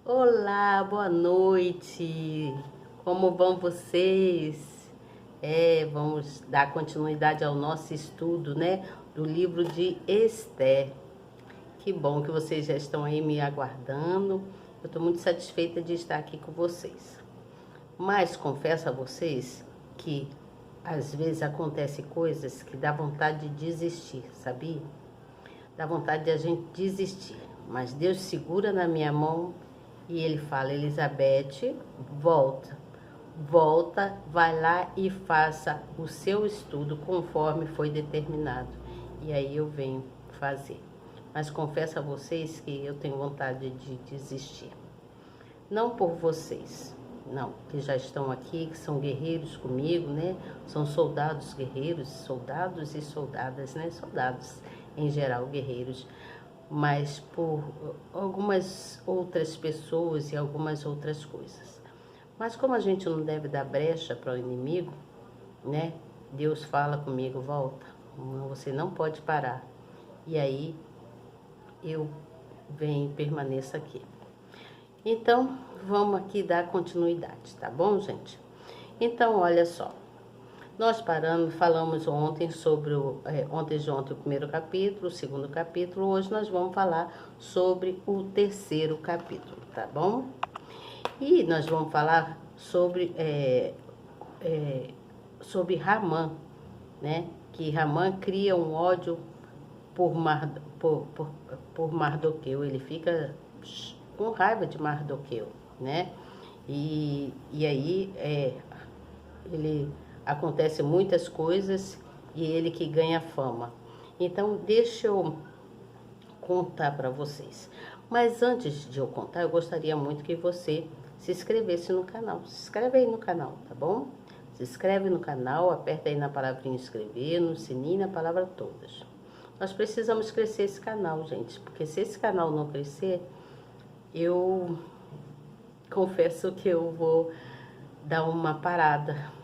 Olá, boa noite. Como vão vocês? Vamos dar continuidade ao nosso estudo, né, do livro de Esther. Que bom que vocês já estão aí me aguardando. Eu estou muito satisfeita de estar aqui com vocês. Mas confesso a vocês que às vezes acontecem coisas que dá vontade de desistir, sabia? Dá vontade de a gente desistir. Mas Deus segura na minha mão e ele fala: Elizabeth, volta, volta, vai lá e faça o seu estudo conforme foi determinado. E aí eu venho fazer. Mas confesso a vocês que eu tenho vontade de desistir. Não por vocês, não, que já estão aqui, que são guerreiros comigo, né? São soldados guerreiros, soldados e soldadas, né? Soldados em geral, guerreiros, mas por algumas outras pessoas e algumas outras coisas. Mas como a gente não deve dar brecha para o inimigo, né? Deus fala comigo: volta, você não pode parar. E aí eu venho e permaneço aqui. Então, vamos aqui dar continuidade, tá bom, gente? Então, olha só. Nós falamos ontem sobre o primeiro capítulo, o segundo capítulo. Hoje nós vamos falar sobre o terceiro capítulo, tá bom? E nós vamos falar sobre Ramã, né? Que Ramã cria um ódio por Mardoqueu. Ele fica com raiva de Mardoqueu, né? E aí ele acontece muitas coisas e ele que ganha fama. Então, deixa eu contar para vocês. Mas antes de eu contar, eu gostaria muito que você se inscrevesse no canal. Se inscreve aí no canal, tá bom? Se inscreve no canal, aperta aí na palavrinha inscrever, no sininho, na palavra todas. Nós precisamos crescer esse canal, gente, porque se esse canal não crescer, eu confesso que eu vou dar uma parada.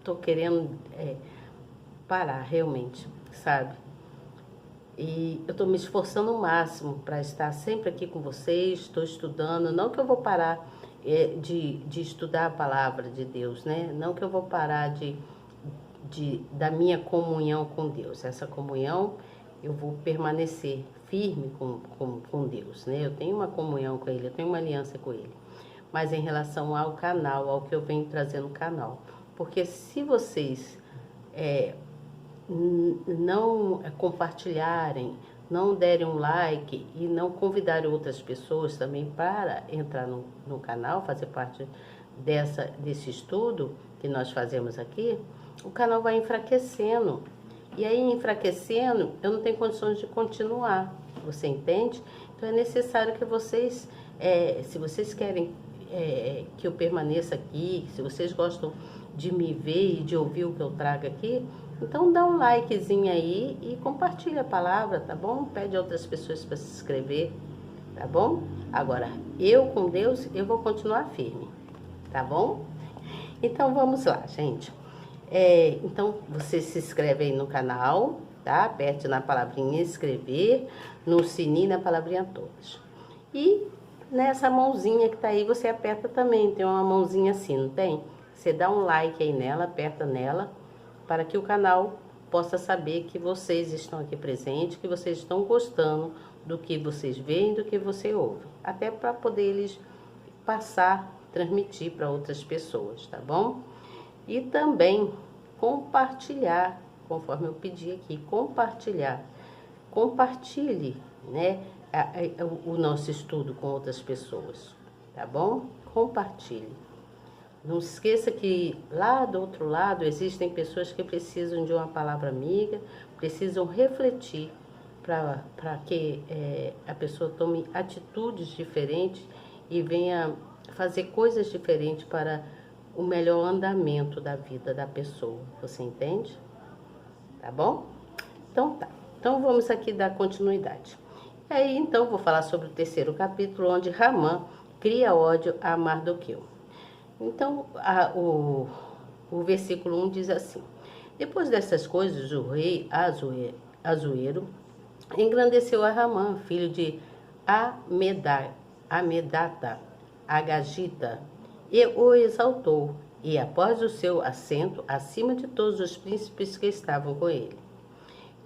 Tô querendo parar realmente, sabe? E eu tô me esforçando o máximo para estar sempre aqui com vocês. Estou estudando, não que eu vou parar de estudar a palavra de Deus, né? Não que eu vou parar da minha comunhão com Deus. Essa comunhão eu vou permanecer firme com Deus, né? Eu tenho uma comunhão com Ele, eu tenho uma aliança com Ele. Mas em relação ao canal, ao que eu venho trazendo no canal. Porque se vocês não compartilharem, não derem um like e não convidarem outras pessoas também para entrar no canal, fazer parte desse estudo que nós fazemos aqui, o canal vai enfraquecendo. E aí, enfraquecendo, eu não tenho condições de continuar, você entende? Então é necessário que vocês, se vocês querem que eu permaneça aqui, se vocês gostam de me ver e de ouvir o que eu trago aqui, então dá um likezinho aí e compartilha a palavra, tá bom? Pede a outras pessoas para se inscrever, tá bom? Agora, eu com Deus, eu vou continuar firme, tá bom? Então vamos lá, gente. Então você se inscreve aí no canal, tá? Aperte na palavrinha inscrever, no sininho, na palavrinha todas. E nessa mãozinha que tá aí, você aperta também, tem uma mãozinha assim, não tem? Você dá um like aí nela, aperta nela, para que o canal possa saber que vocês estão aqui presentes, que vocês estão gostando do que vocês veem, do que você ouve. Até para poder eles passar, transmitir para outras pessoas, tá bom? E também compartilhar, conforme eu pedi aqui, compartilhar. Compartilhe, né, o nosso estudo com outras pessoas, tá bom? Compartilhe. Não se esqueça que lá do outro lado existem pessoas que precisam de uma palavra amiga, precisam refletir para que a pessoa tome atitudes diferentes e venha fazer coisas diferentes para o melhor andamento da vida da pessoa. Você entende? Tá bom? Então tá. Então vamos aqui dar continuidade. E aí então vou falar sobre o terceiro capítulo, onde Ramã cria ódio a Mardoqueu. Então, o versículo 1 diz assim: depois dessas coisas, o rei Azuero engrandeceu a Ramã, filho de Amedai, Amedata, Agagita, e o exaltou, e após o seu assento acima de todos os príncipes que estavam com ele.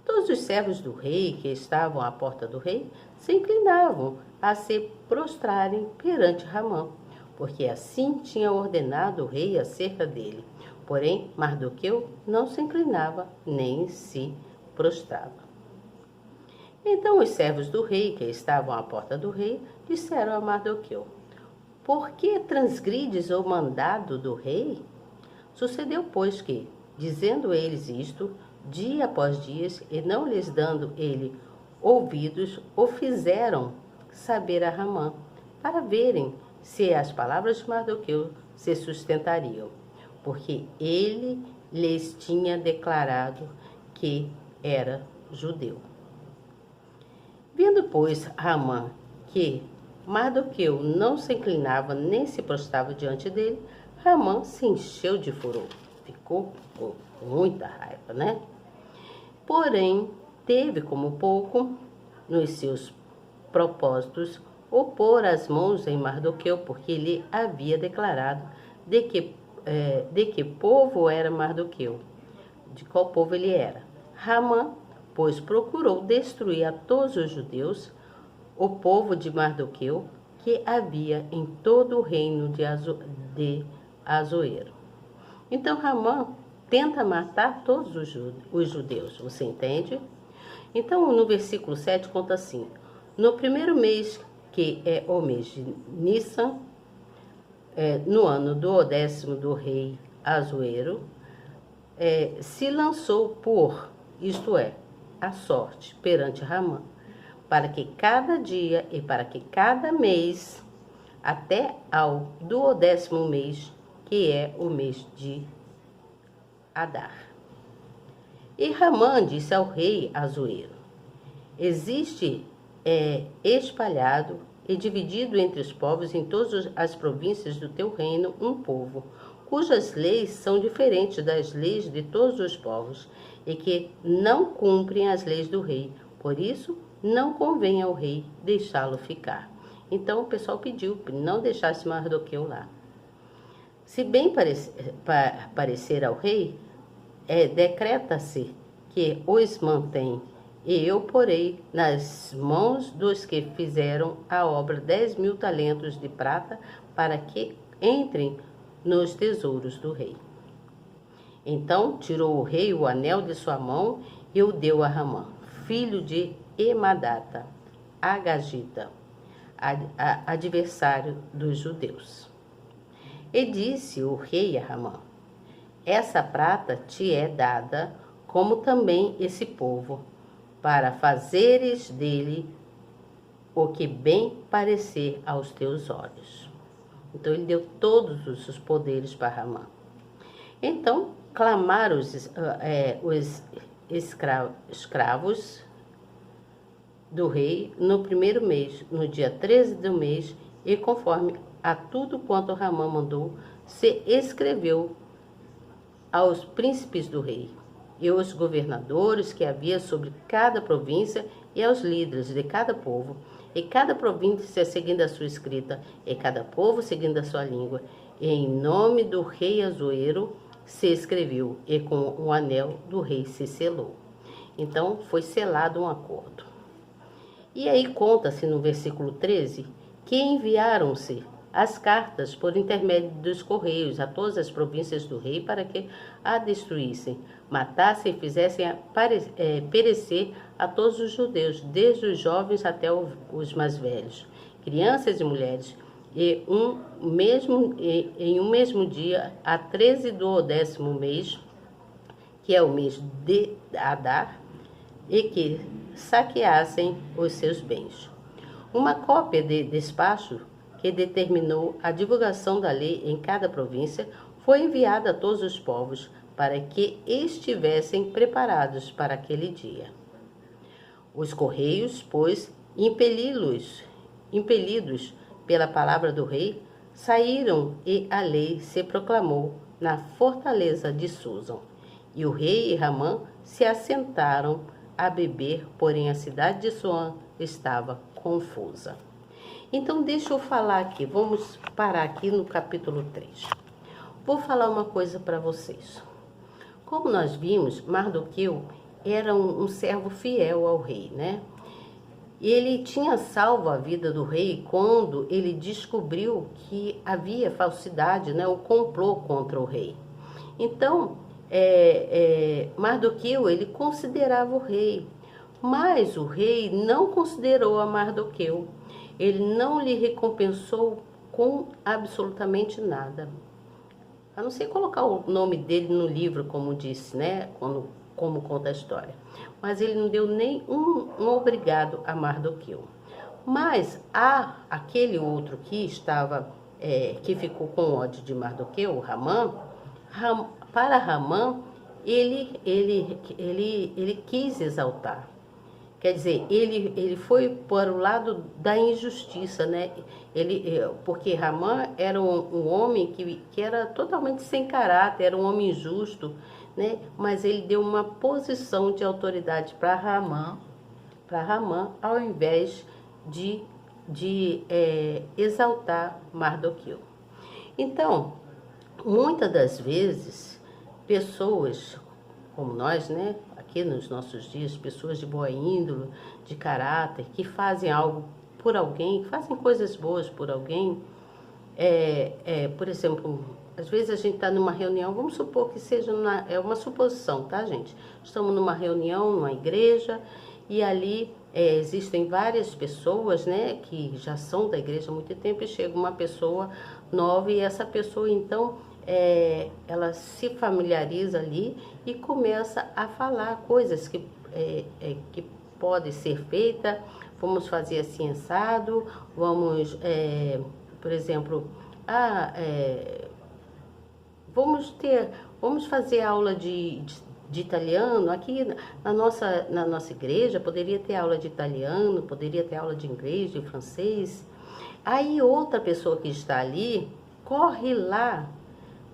Todos os servos do rei que estavam à porta do rei se inclinavam a se prostrarem perante Ramã, porque assim tinha ordenado o rei acerca dele. Porém, Mardoqueu não se inclinava nem se prostrava. Então os servos do rei que estavam à porta do rei disseram a Mardoqueu: Por que transgrides o mandado do rei? Sucedeu, pois, que, dizendo eles isto, dia após dia, e não lhes dando ele ouvidos, o fizeram saber a Ramã, para verem se as palavras de Mardoqueu se sustentariam, porque ele lhes tinha declarado que era judeu. Vendo, pois, Ramã que Mardoqueu não se inclinava nem se prostrava diante dele, Ramã se encheu de furor. Ficou com muita raiva, né? Porém, teve como pouco nos seus propósitos opor as mãos em Mardoqueu, porque lhe havia declarado de que povo era Mardoqueu, de qual povo ele era. Ramã, pois, procurou destruir a todos os judeus, o povo de Mardoqueu, que havia em todo o reino de Azoero. Então Ramã tenta matar todos os judeus, você entende? Então no versículo 7 conta assim: No primeiro mês, que é o mês de Nissan, no ano do 10º do rei Azoero, se lançou por, isto é, a sorte perante Ramã, para que cada dia e para que cada mês, até ao do 10º mês, que é o mês de Adar. E Ramã disse ao rei Azoero: Existe espalhado e dividido entre os povos em todas as províncias do teu reino um povo, cujas leis são diferentes das leis de todos os povos, e que não cumprem as leis do rei. Por isso, não convém ao rei deixá-lo ficar. Então o pessoal pediu que não deixasse Mardoqueu lá. Se bem parecer ao rei, decreta-se que os mantém, e eu porei nas mãos dos que fizeram a obra 10.000 talentos de prata, para que entrem nos tesouros do rei. Então tirou o rei o anel de sua mão e o deu a Ramã, filho de Emadata, Agagita, adversário dos judeus. E disse o rei a Ramã: Essa prata te é dada, como também esse povo, para fazeres dele o que bem parecer aos teus olhos. Então ele deu todos os poderes para Ramã. Então clamaram os escravos do rei no primeiro mês, no dia 13 do mês, e conforme a tudo quanto Ramã mandou, se escreveu aos príncipes do rei, e aos governadores que havia sobre cada província, e aos líderes de cada povo, e cada província seguindo a sua escrita, e cada povo seguindo a sua língua. E em nome do rei Azoero se escreveu, e com o anel do rei se selou. Então foi selado um acordo. E aí conta-se no versículo 13 que enviaram-se as cartas por intermédio dos correios a todas as províncias do rei, para que a destruíssem, matassem e fizessem perecer a todos os judeus, desde os jovens até os mais velhos, crianças e mulheres, em um mesmo dia, a 13 do 10º mês, que é o mês de Adar, e que saqueassem os seus bens. Uma cópia de despacho que determinou a divulgação da lei em cada província foi enviada a todos os povos, para que estivessem preparados para aquele dia. Os correios, pois, impelidos pela palavra do rei, saíram, e a lei se proclamou na fortaleza de Susan. E o rei e Ramã se assentaram a beber, porém a cidade de Suã estava confusa. Então, deixa eu falar aqui, vamos parar aqui no capítulo 3. Vou falar uma coisa para vocês. Como nós vimos, Mardoqueu era um servo fiel ao rei, né? Ele tinha salvo a vida do rei quando ele descobriu que havia falsidade, né? O complô contra o rei. Então, Mardoqueu, ele considerava o rei, mas o rei não considerou a Mardoqueu. Ele não lhe recompensou com absolutamente nada. A não ser colocar o nome dele no livro, como disse, né? Como conta a história. Mas ele não deu nem um obrigado a Mardoqueu. Mas aquele outro que estava, que ficou com ódio de Mardoqueu, Ramã, para Ramã, ele quis exaltar. Quer dizer, ele foi para o lado da injustiça, né? Porque Ramã era um homem que era totalmente sem caráter, era um homem injusto, né? Mas ele deu uma posição de autoridade para Ramã, ao invés de exaltar Mardoqueu. Então, muitas das vezes, pessoas como nós, né? Aqui nos nossos dias, pessoas de boa índole, de caráter, que fazem algo por alguém, que fazem coisas boas por alguém. Por exemplo, às vezes a gente está numa reunião, vamos supor que seja uma suposição, tá, gente? Estamos numa reunião, numa igreja, e ali existem várias pessoas, né, que já são da igreja há muito tempo, e chega uma pessoa nova, e essa pessoa, então, ela se familiariza ali e começa a falar coisas que podem ser feitas. Vamos fazer assim assado, vamos, por exemplo, vamos fazer aula de italiano. Aqui na nossa igreja poderia ter aula de italiano, poderia ter aula de inglês, de francês. Aí outra pessoa que está ali corre lá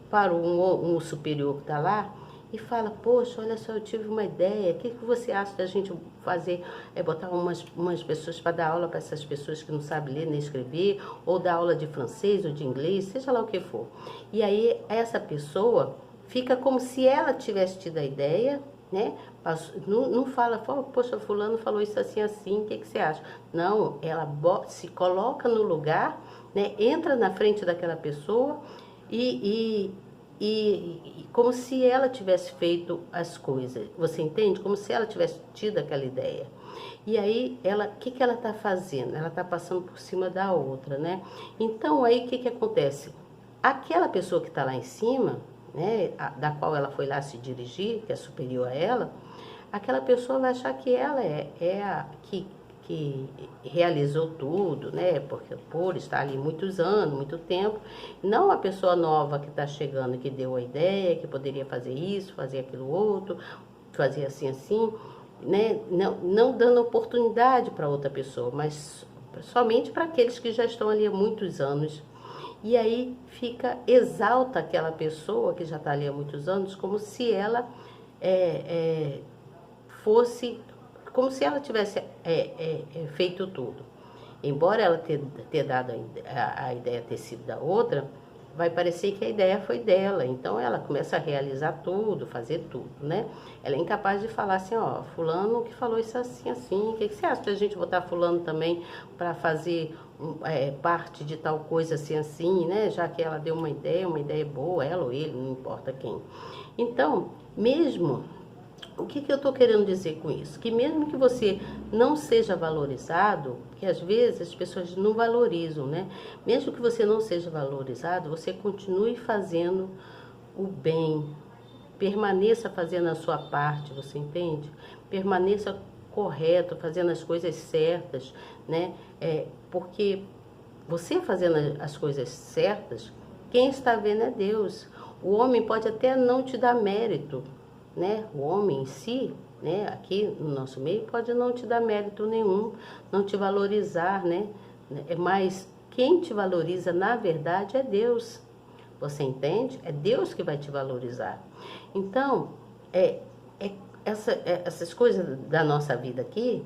para um superior que está lá e fala: poxa, olha só, eu tive uma ideia, o que você acha da gente fazer, botar umas pessoas para dar aula para essas pessoas que não sabem ler nem escrever, ou dar aula de francês ou de inglês, seja lá o que for. E aí essa pessoa fica como se ela tivesse tido a ideia, né? Não fala, poxa, fulano falou isso assim, assim, o que você acha? Não, ela se coloca no lugar, né? Entra na frente daquela pessoa e como se ela tivesse feito as coisas, você entende? Como se ela tivesse tido aquela ideia. E aí, o que ela está fazendo? Ela está passando por cima da outra, né? Então, aí, o que acontece? Aquela pessoa que está lá em cima, né, da qual ela foi lá se dirigir, que é superior a ela, aquela pessoa vai achar que ela é a que realizou tudo, né? Porque por estar ali muitos anos, muito tempo, não a pessoa nova que está chegando, que deu a ideia, que poderia fazer isso, fazer aquilo outro, fazer assim, assim, né? Não dando oportunidade para outra pessoa, mas somente para aqueles que já estão ali há muitos anos. E aí exalta aquela pessoa que já está ali há muitos anos, como se ela fosse, como se ela tivesse feito tudo. Embora ela ter dado a ideia ter sido da outra, vai parecer que a ideia foi dela. Então ela começa a realizar tudo, fazer tudo, né? Ela é incapaz de falar assim: ó, fulano que falou isso assim, assim, o que você acha da gente botar fulano também para fazer parte de tal coisa assim, assim, né? Já que ela deu uma ideia boa, ela ou ele, não importa quem. Então, mesmo... O que eu estou querendo dizer com isso? Que mesmo que você não seja valorizado, que às vezes as pessoas não valorizam, né? Mesmo que você não seja valorizado, você continue fazendo o bem, permaneça fazendo a sua parte, você entende? Permaneça correto, fazendo as coisas certas, né? Porque você fazendo as coisas certas, quem está vendo é Deus. O homem pode até não te dar mérito, né? O homem em si, né, aqui no nosso meio, pode não te dar mérito nenhum, não te valorizar, né? Mas quem te valoriza, na verdade, é Deus. Você entende? É Deus que vai te valorizar. Então, essas coisas da nossa vida aqui,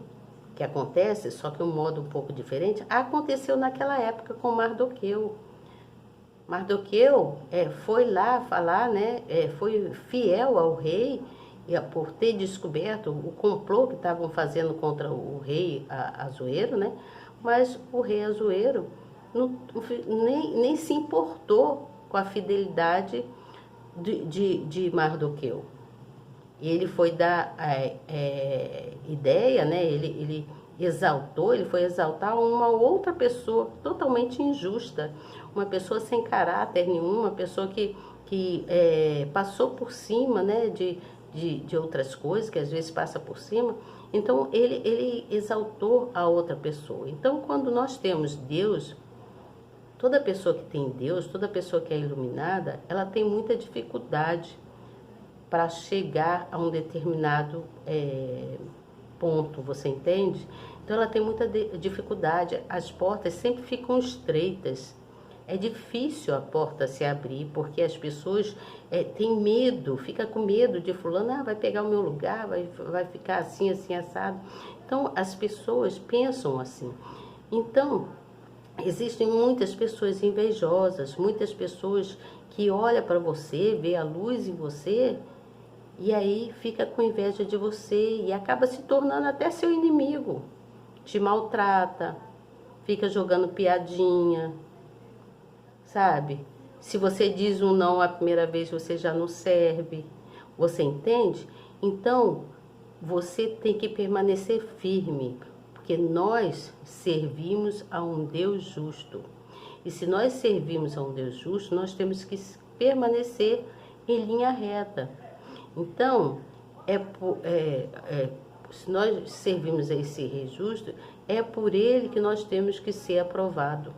que acontece, só que um modo um pouco diferente, aconteceu naquela época com Mardoqueu. Mardoqueu foi lá falar, né, foi fiel ao rei, por ter descoberto o complô que estavam fazendo contra o rei Assuero, né? Mas o rei Assuero nem se importou com a fidelidade de Mardoqueu. E ele foi dar ideia, né? Ele exaltou, ele foi exaltar uma outra pessoa totalmente injusta, uma pessoa sem caráter nenhum, uma pessoa que passou por cima, né? De outras coisas, que às vezes passa por cima. Então, ele exaltou a outra pessoa. Então, quando nós temos Deus, toda pessoa que tem Deus, toda pessoa que é iluminada, ela tem muita dificuldade para chegar a um determinado ponto, você entende? Então, ela tem muita dificuldade, as portas sempre ficam estreitas. É difícil a porta se abrir, porque as pessoas têm medo, fica com medo de fulano, vai pegar o meu lugar, vai ficar assim, assim, assado. Então, as pessoas pensam assim. Então, existem muitas pessoas invejosas, muitas pessoas que olham para você, vê a luz em você, e aí fica com inveja de você e acaba se tornando até seu inimigo. Te maltrata, fica jogando piadinha, sabe? Se você diz um não a primeira vez, você já não serve. Você entende? Então, você tem que permanecer firme, porque nós servimos a um Deus justo. E se nós servimos a um Deus justo, nós temos que permanecer em linha reta. Então, se nós servimos a esse Rei justo, é por ele que nós temos que ser aprovados.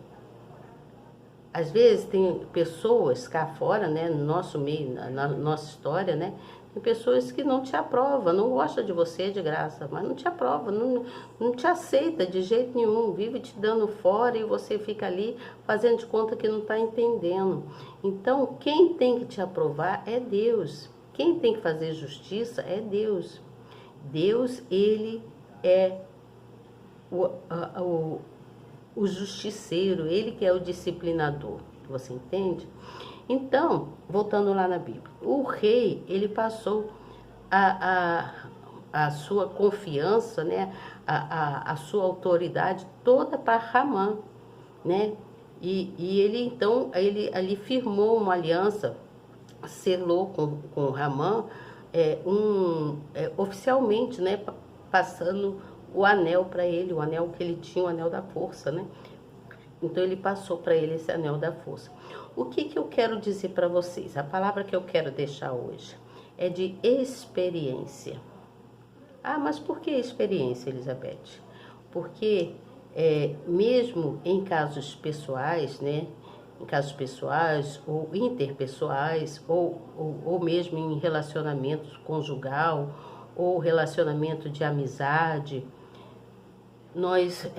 Às vezes tem pessoas cá fora, né, no nosso meio, na nossa história, né, tem pessoas que não te aprovam, não gostam de você de graça, mas não te aprova, não te aceita de jeito nenhum, vive te dando fora e você fica ali fazendo de conta que não está entendendo. Então, quem tem que te aprovar é Deus. Quem tem que fazer justiça é Deus. Deus, ele é o justiceiro, ele que é o disciplinador, você entende? Então, voltando lá na Bíblia, o rei, ele passou a sua confiança, né, a sua autoridade toda para Ramã, né, e ele então, ele ali firmou uma aliança, selou com Ramã, oficialmente, né, passando o anel para ele, o anel que ele tinha, o anel da força, né? Então ele passou para ele esse anel da força. O que eu quero dizer para vocês? A palavra que eu quero deixar hoje é de experiência. Ah, mas por que experiência, Elizabeth? Porque mesmo em casos pessoais, né? Em casos pessoais ou interpessoais, ou mesmo em relacionamentos conjugal, ou relacionamento de amizade, nós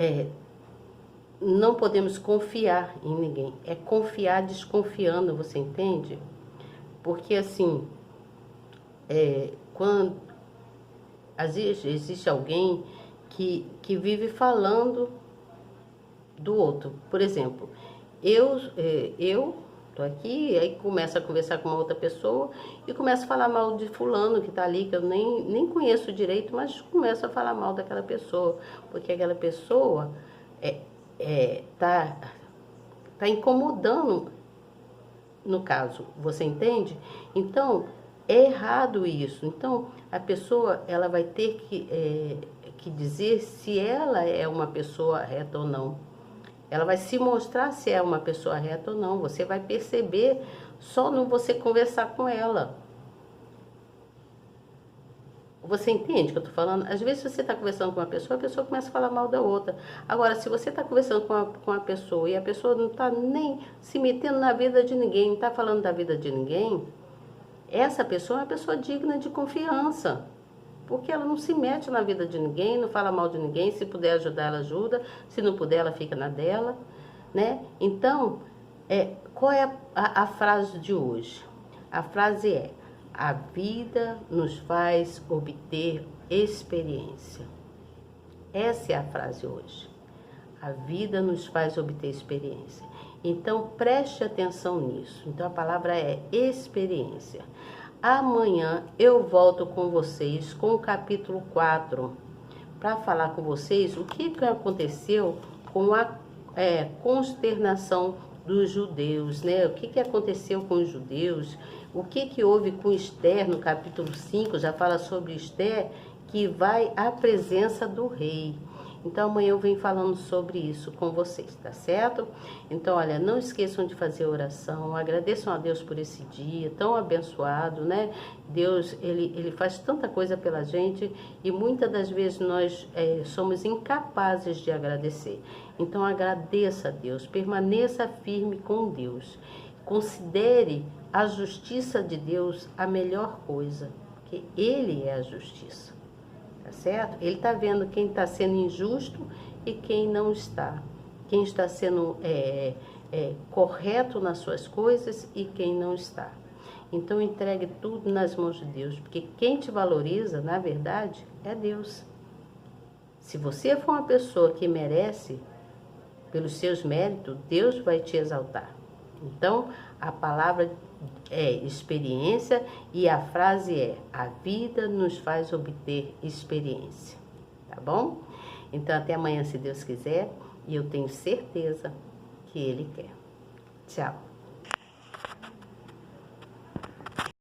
não podemos confiar em ninguém. É confiar desconfiando, você entende? Porque assim, quando às vezes existe alguém que vive falando do outro. Por exemplo, eu tô aqui, aí começa a conversar com uma outra pessoa e começa a falar mal de fulano que tá ali, que eu nem conheço direito, mas começa a falar mal daquela pessoa, porque aquela pessoa tá incomodando, no caso, você entende? Então, é errado isso. Então, a pessoa, ela vai ter que dizer se ela é uma pessoa reta ou não. Ela vai se mostrar se é uma pessoa reta ou não. Você vai perceber só no você conversar com ela. Você entende o que eu estou falando? Às vezes você está conversando com uma pessoa, a pessoa começa a falar mal da outra. Agora, se você está conversando com uma pessoa e a pessoa não está nem se metendo na vida de ninguém, não está falando da vida de ninguém, essa pessoa é uma pessoa digna de confiança. Porque ela não se mete na vida de ninguém, não fala mal de ninguém, se puder ajudar, ela ajuda, se não puder, ela fica na dela, né? Então, qual é a frase de hoje? A frase é: a vida nos faz obter experiência. Essa é a frase hoje. A vida nos faz obter experiência. Então, preste atenção nisso. Então, a palavra é experiência. Amanhã eu volto com vocês com o capítulo 4, para falar com vocês o que aconteceu com a consternação dos judeus, né? O que aconteceu com os judeus, o que houve com Esther, no capítulo 5, já fala sobre Esther, que vai à presença do rei. Então, amanhã eu venho falando sobre isso com vocês, tá certo? Então, olha, não esqueçam de fazer oração, agradeçam a Deus por esse dia tão abençoado, né? Deus, ele faz tanta coisa pela gente e muitas das vezes nós somos incapazes de agradecer. Então, agradeça a Deus, permaneça firme com Deus. Considere a justiça de Deus a melhor coisa, porque Ele é a justiça. Tá certo? Ele está vendo quem está sendo injusto e quem não está. Quem está sendo correto nas suas coisas e quem não está. Então, entregue tudo nas mãos de Deus, porque quem te valoriza, na verdade, é Deus. Se você for uma pessoa que merece, pelos seus méritos, Deus vai te exaltar. Então, a palavra é experiência e a frase é: a vida nos faz obter experiência. Tá bom? Então, até amanhã, se Deus quiser, e eu tenho certeza que Ele quer. Tchau.